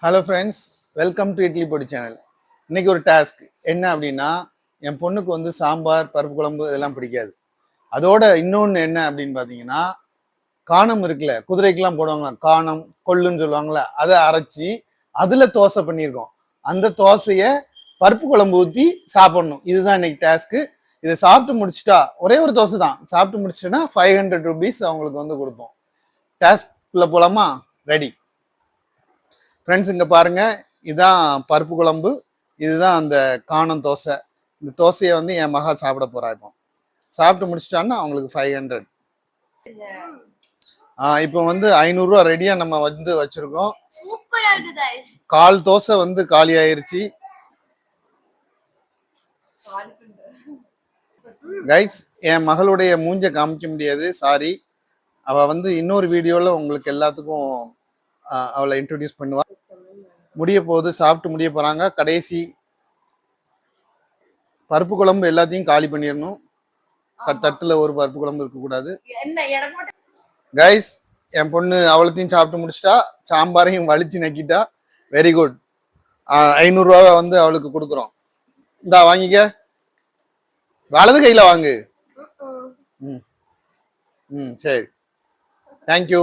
Hello friends, welcome to idli பொடி channel. இன்னைக்கு ஒரு டாஸ்க் என்ன அப்படின்னா, என் பொண்ணுக்கு வந்து சாம்பார், பருப்பு குழம்பு இதெல்லாம் பிடிக்காது. அதோட இன்னொன்று என்ன அப்படின்னு பார்த்தீங்கன்னா, காணம் இருக்குல்ல, குதிரைக்கெல்லாம் போடுவாங்க காணம் கொள்ளுன்னு சொல்லுவாங்கள்ல, அதை அரைச்சி அதில் தோசை பண்ணியிருக்கோம். அந்த தோசையை பருப்பு குழம்பு ஊற்றி சாப்பிடணும். இதுதான் இன்னைக்கு டாஸ்க்கு. இதை சாப்பிட்டு முடிச்சுட்டா, ஒரே ஒரு தோசை தான் சாப்பிட்டு முடிச்சுட்டா ₹500 அவங்களுக்கு வந்து கொடுப்போம். டாஸ்க்குள்ள போலாமா? Ready friends. இங்க பாருங்க, இதுதான் பருப்பு குழம்பு, இதுதான் அந்த காணம் தோசை. இந்த தோசையை வந்து என் மகா சாப்பிட போறா. இப்போ சாப்பிட்டு முடிச்சிட்டான்னா அவங்களுக்கு 500. இப்போ வந்து ₹500 ரெடியா நம்ம வந்து வச்சிருக்கோம். சூப்பரா இருக்கு गाइस. கால் தோசை வந்து காலி ஆயிருச்சு கைஸ். என் மகளுடைய மூஞ்ச காமிக்க முடியாது, சாரி. அவ வந்து இன்னொரு வீடியோல உங்களுக்கு எல்லாத்துக்கும் அவளை இன்ட்ரோடியூஸ் பண்ணுவா. முடிய போகுது, சாப்பிட்டு முடிய போறாங்க. கடைசி பருப்பு குழம்பு எல்லாத்தையும் காலி பண்ணிடணும். தட்டுல ஒரு பருப்பு குழம்பு இருக்கக்கூடாது. கைஸ், என் பொண்ணு அவ்வளோத்தையும் சாப்பிட்டு முடிச்சிட்டா, சாம்பாரையும் வலிச்சு நக்கிட்டா. Very good. ₹500 வந்து அவளுக்கு கொடுக்குறோம். இந்தா வாங்கிக்க, வலது கையில வாங்கு. ம் ம் சரி, தேங்க்யூ.